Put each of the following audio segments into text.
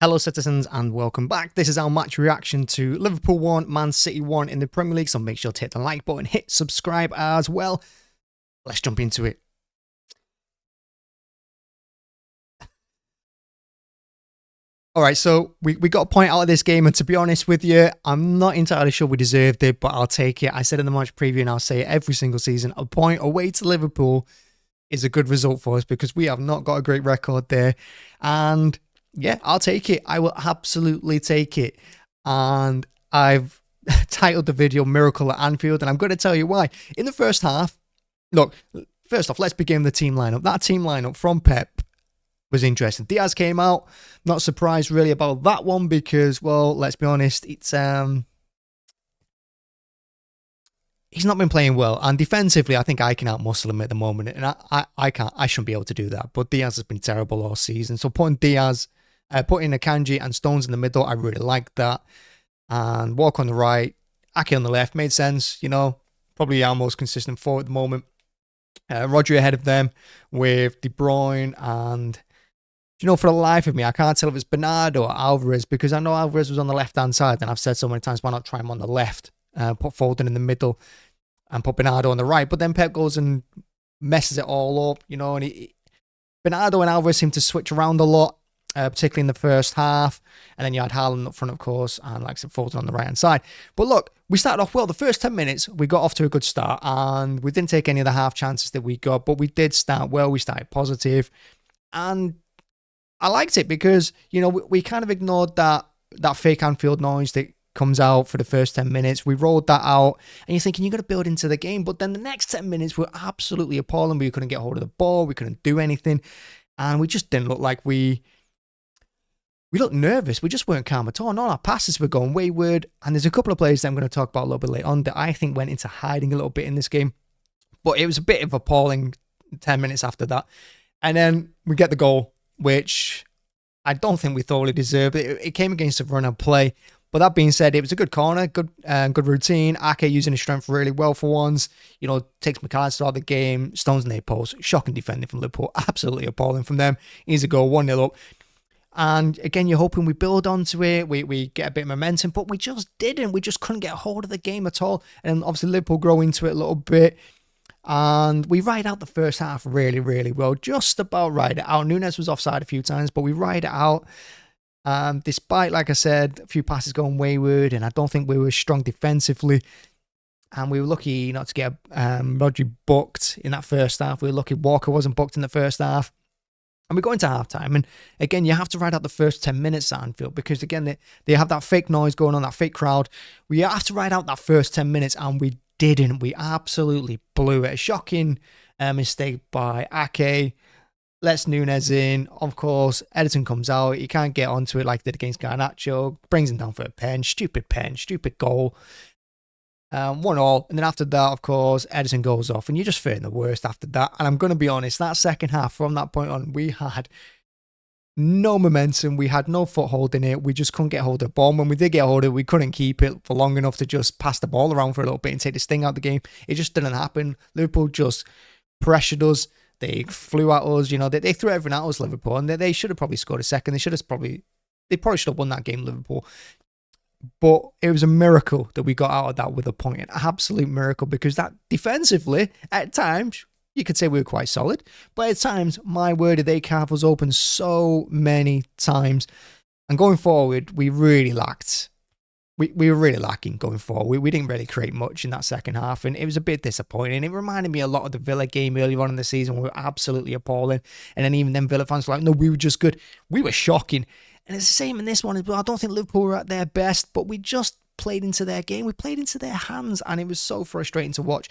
Hello citizens and welcome back. This is our match reaction to Liverpool 1, Man City 1 in the Premier League, so make sure to hit the like button, hit subscribe as well. Let's jump into it. Alright, so we got a point out of this game, and to be honest with you, I'm not entirely sure we deserved it, but I'll take it. I said in the match preview and I'll say it every single season, a point away to Liverpool is a good result for us because we have not got a great record there. And yeah, I'll take it. I will absolutely take it. And I've titled the video Miracle at Anfield, and I'm going to tell you why. In the first half, look, first off, let's begin with the team lineup. That team lineup from Pep was interesting. Diaz came out. Not surprised really about that one because, well, let's be honest, it's he's not been playing well, and defensively, I think I can outmuscle him at the moment, and I can't. I shouldn't be able to do that. But Diaz has been terrible all season, so putting Akanji and Stones in the middle, I really like that. And Walker on the right, Ake on the left made sense. You know, probably our most consistent forward at the moment. Rodri ahead of them with De Bruyne, and you know, for the life of me, I can't tell if it's Bernardo or Alvarez because I know Alvarez was on the left-hand side, and I've said so many times, why not try him on the left? Put Foden in the middle and put Bernardo on the right. But then Pep goes and messes it all up, you know, and Bernardo and Alvarez seem to switch around a lot, particularly in the first half. And then you had Haaland up front, of course, and like I said, Foden on the right-hand side. But look, we started off well. The first 10 minutes, we got off to a good start, and we didn't take any of the half chances that we got, but we did start well. We started positive, and I liked it because, you know, we kind of ignored that fake Anfield noise that comes out for the first 10 minutes. We rolled that out, and you're thinking you're going to build into the game, but then the next 10 minutes were absolutely appalling. We couldn't get hold of the ball, we couldn't do anything, and we just didn't look like we looked nervous. We just weren't calm at all. All our passes were going wayward, and there's a couple of players that I'm going to talk about a little bit later on that I think went into hiding a little bit in this game, but it was a bit of appalling 10 minutes after that. And then we get the goal, which I don't think we thoroughly deserved. It came against a run and play. But that being said, it was a good corner, good routine. Ake using his strength really well for once. You know, takes McCarthy out of the game. Stones in their post. Shocking defending from Liverpool. Absolutely appalling from them. Easy goal, 1-0 up. And again, you're hoping we build onto it. We get a bit of momentum, but we just didn't. We just couldn't get a hold of the game at all. And obviously Liverpool grow into it a little bit. And we ride out the first half really, really well. Just about ride it out. Núñez was offside a few times, but we ride it out. Despite, like I said, a few passes going wayward, and I don't think we were strong defensively. And we were lucky not to get Rodri booked in that first half. We were lucky Walker wasn't booked in the first half. And we go into halftime, and again, you have to ride out the first 10 minutes at Anfield because, again, they have that fake noise going on, that fake crowd. We have to ride out that first 10 minutes, and we didn't. We absolutely blew it. A shocking mistake by Ake. Lets Núñez in. Of course, Ederson comes out. He can't get onto it like they did against Garnacho. Brings him down for a pen. Stupid goal. 1-1. And then after that, of course, Ederson goes off. And you're just fearing the worst after that. And I'm going to be honest, that second half, from that point on, we had no momentum. We had no foothold in it. We just couldn't get hold of the ball. When we did get hold of it, we couldn't keep it for long enough to just pass the ball around for a little bit and take the sting out of the game. It just didn't happen. Liverpool just pressured us. They flew at us, you know, they threw everything at us, Liverpool, and they should have probably scored a second. They probably should have won that game, Liverpool. But it was a miracle that we got out of that with a point. An absolute miracle, because that defensively, at times, you could say we were quite solid. But at times, my word, they carved us open so many times. And going forward, we really lacked. We were really lacking going forward. We didn't really create much in that second half, and it was a bit disappointing. It reminded me a lot of the Villa game earlier on in the season. We were absolutely appalling, and then even then Villa fans were like, no, we were just good. We were shocking. And it's the same in this one as well. I don't think Liverpool were at their best, but we just played into their game. We played into their hands, and it was so frustrating to watch.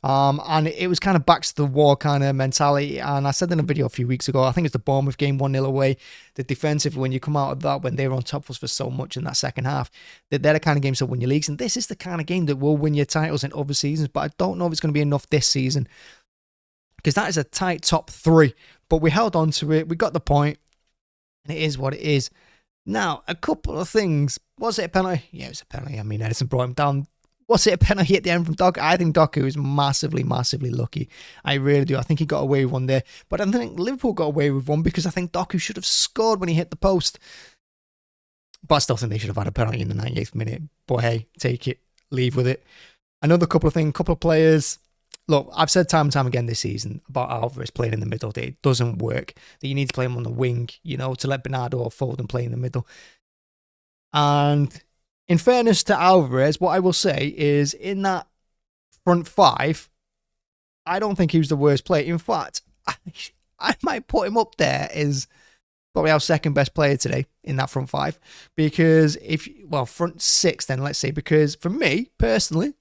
And it was kind of back to the war kind of mentality. And I said in a video a few weeks ago, I think it's the Bournemouth game, 1-0 away. The defensive, when you come out of that, when they were on top of us for so much in that second half, they're the kind of games that win your leagues. And this is the kind of game that will win your titles in other seasons. But I don't know if it's going to be enough this season, because that is a tight top 3. But we held on to it. We got the point, and it is what it is. Now, a couple of things. Was it a penalty? Yeah, it was a penalty. I mean, Ederson brought him down. Was it a penalty at the end from Doku? I think Doku is massively, massively lucky. I really do. I think he got away with one there. But I think Liverpool got away with one because I think Doku should have scored when he hit the post. But I still think they should have had a penalty in the 98th minute. But hey, take it, leave with it. Another couple of players. Look, I've said time and time again this season about Alvarez playing in the middle. That it doesn't work. That you need to play him on the wing, to let Bernardo or Foden play in the middle. And in fairness to Alvarez, what I will say is in that front five, I don't think he was the worst player. In fact, I might put him up there as probably our second best player today in that front five. Because front six then, let's say, because for me, personally,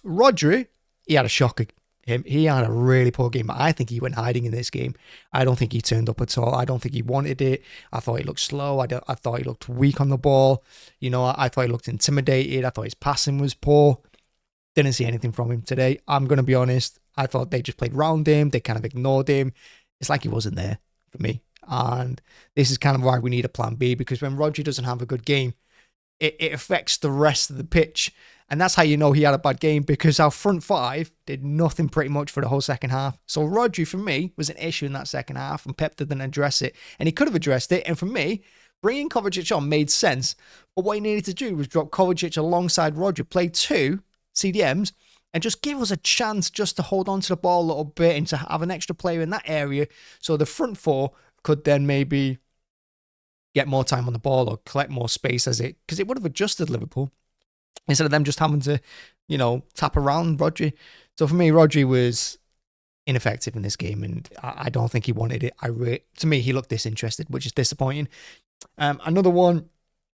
Rodri, he had a shocker. He had a really poor game. I think he went hiding in this game. I don't think he turned up at all. I don't think he wanted it. I thought he looked slow. I thought he looked weak on the ball. I thought he looked intimidated. I thought his passing was poor. Didn't see anything from him today. I'm going to be honest. I thought they just played round him. They kind of ignored him. It's like he wasn't there for me. And this is kind of why we need a plan B, because when Rodri doesn't have a good game, it affects the rest of the pitch. And that's how you know he had a bad game, because our front five did nothing pretty much for the whole second half. So Rodri, for me, was an issue in that second half, and Pep didn't address it. And he could have addressed it. And for me, bringing Kovacic on made sense. But what he needed to do was drop Kovacic alongside Rodri, play two CDMs, and just give us a chance just to hold on to the ball a little bit and to have an extra player in that area, so the front four could then maybe get more time on the ball or collect more space because it would have adjusted Liverpool instead of them just having to, tap around Rodri. So for me, Rodri was ineffective in this game, and I don't think he wanted it. To me, he looked disinterested, which is disappointing. Another one,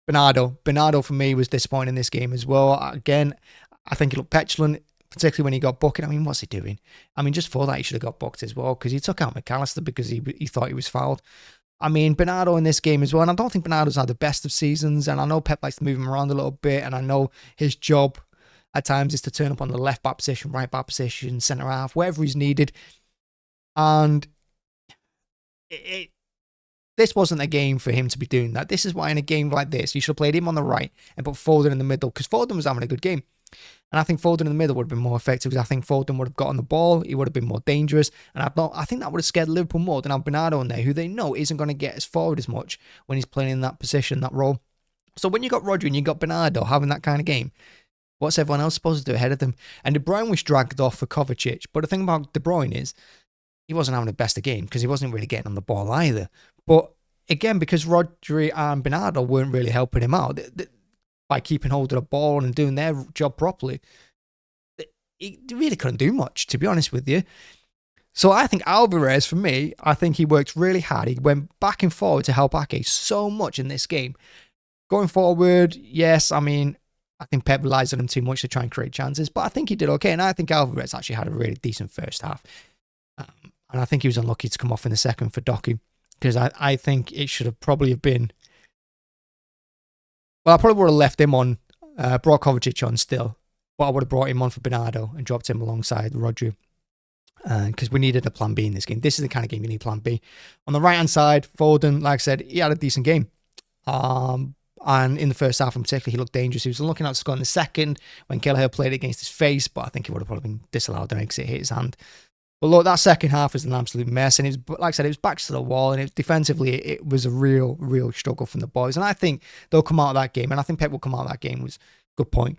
Bernardo. Bernardo for me was disappointing in this game as well. Again, I think he looked petulant, particularly when he got booked. I mean, what's he doing? I mean, just for that, he should have got booked as well, because he took out McAllister because he thought he was fouled. I mean, Bernardo in this game as well, and I don't think Bernardo's had the best of seasons, and I know Pep likes to move him around a little bit, and I know his job at times is to turn up on the left back position, right back position, centre half, wherever he's needed. And this wasn't a game for him to be doing that. This is why in a game like this, you should have played him on the right and put Foden in the middle, because Foden was having a good game. And I think Foden in the middle would have been more effective, because I think Foden would have got on the ball. He would have been more dangerous. And I think that would have scared Liverpool more than have Bernardo in there, who they know isn't going to get as forward as much when he's playing in that position, that role. So when you got Rodri and you got Bernardo having that kind of game, what's everyone else supposed to do ahead of them? And De Bruyne was dragged off for Kovacic. But the thing about De Bruyne is he wasn't having the best of game, because he wasn't really getting on the ball either. But again, because Rodri and Bernardo weren't really helping him out by keeping hold of the ball and doing their job properly, he really couldn't do much, to be honest with you. So I think Alvarez, for me, I think he worked really hard. He went back and forward to help Ake so much in this game. Going forward, yes, I mean, I think Pep relies on him too much to try and create chances, but I think he did okay. And I think Alvarez actually had a really decent first half. And I think he was unlucky to come off in the second for Doku, because I think it should have probably have been... Well, I probably would have left him on, brought Kovacic on still, but I would have brought him on for Bernardo and dropped him alongside Rodri, because we needed a plan B in this game. This is the kind of game you need plan B. On the right-hand side, Foden, like I said, he had a decent game. And in the first half in particular, he looked dangerous. He was looking out to score in the second when Kelleher played it against his face, but I think he would have probably been disallowed and exit hit his hand. But look, that second half was an absolute mess, and it was, like I said, it was back to the wall, and defensively, it was a real struggle from the boys. And I think they'll come out of that game, and I think Pep will come out of that game was a good point.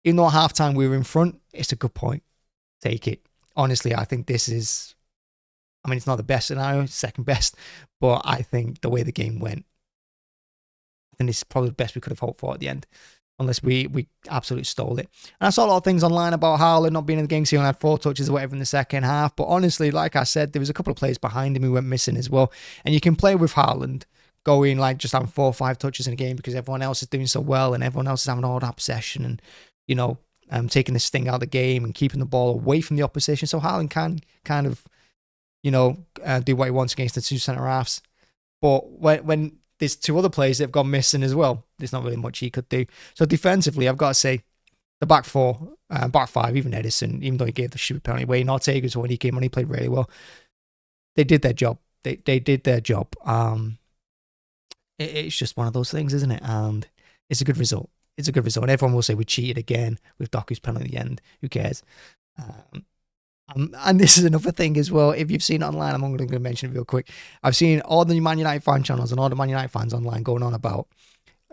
Even though at halftime we were in front, it's a good point. Take it. Honestly, I think this is, I mean, it's not the best scenario, it's second best, but I think the way the game went, I think this is probably the best we could have hoped for at the end, unless we absolutely stole it. And I saw a lot of things online about Haaland not being in the game, because he only had 4 touches or whatever in the second half. But honestly, like I said, there was a couple of players behind him who went missing as well. And you can play with Haaland going like just having 4 or 5 touches in a game because everyone else is doing so well and everyone else is having all that possession and, taking the sting out of the game and keeping the ball away from the opposition. So Haaland can kind of, do what he wants against the 2 centre-halves. But when there's 2 other players that have gone missing as well, there's not really much he could do. So defensively, I've got to say, the back 4, back 5, even Edison, even though he gave the stupid penalty away, Ortega's when he came on, he played really well. They did their job. They did their job. It's just one of those things, isn't it? And it's a good result. It's a good result. And everyone will say we cheated again with Doku's penalty at the end. Who cares? And this is another thing as well. If you've seen it online, I'm only going to mention it real quick. I've seen all the Man United fan channels and all the Man United fans online going on about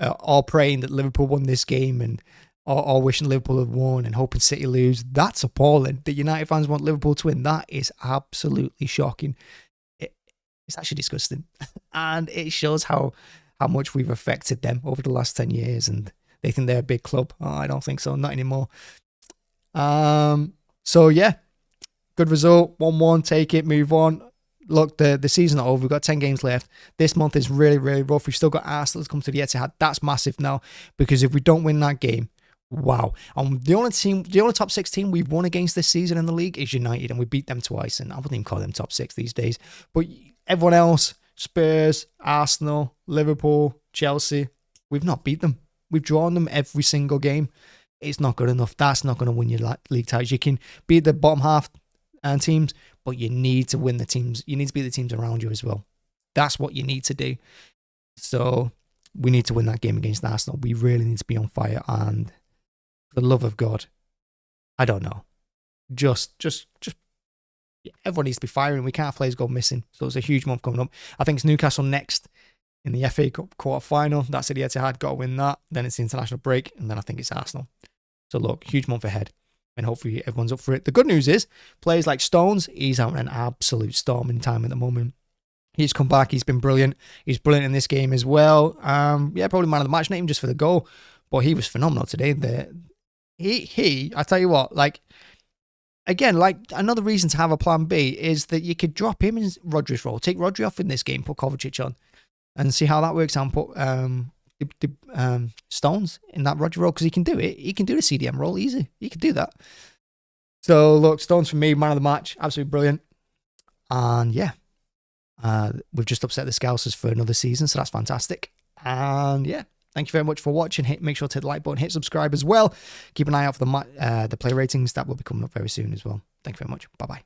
all praying that Liverpool won this game and all wishing Liverpool had won and hoping City lose. That's appalling. The United fans want Liverpool to win. That is absolutely shocking. It's actually disgusting. And it shows how much we've affected them over the last 10 years. And they think they're a big club. Oh, I don't think so. Not anymore. So, yeah. Good result. 1-1. Take it. Move on. Look, the season's not over. We've got 10 games left. This month is really, really rough. We've still got Arsenal to come to the Etihad. That's massive now. Because if we don't win that game, wow. The only top 6 team we've won against this season in the league is United, and we beat them twice, and I wouldn't even call them top 6 these days. But everyone else, Spurs, Arsenal, Liverpool, Chelsea, we've not beat them. We've drawn them every single game. It's not good enough. That's not going to win your league titles. You can beat the bottom half teams, but you need to win the teams. You need to beat the teams around you as well. That's what you need to do. So we need to win that game against Arsenal. We really need to be on fire, and for the love of God, I don't know. Just everyone needs to be firing. We can't have players go missing. So it's a huge month coming up. I think it's Newcastle next in the FA Cup quarter final. That's at the Etihad. Got to win that. Then it's the international break, and then I think it's Arsenal. So look, huge month ahead, and hopefully everyone's up for it. The good news is players like Stones, he's having an absolute storming time at the moment. He's come back. He's been brilliant. He's brilliant in this game as well. Yeah, probably man of the match, not even just for the goal, but he was phenomenal today. I tell you what, again, another reason to have a plan B is that you could drop him in Rodri's role. Take Rodri off in this game, put Kovacic on, and see how that works out, and put Stones in that Rodri role, because he can do it. He can do the CDM role easy. He can do that. So, look, Stones for me, man of the match, absolutely brilliant. And, yeah, we've just upset the Scousers for another season, so that's fantastic. And, yeah. Thank you very much for watching. Make sure to hit the like button, hit subscribe as well. Keep an eye out for the player ratings that will be coming up very soon as well. Thank you very much. Bye-bye.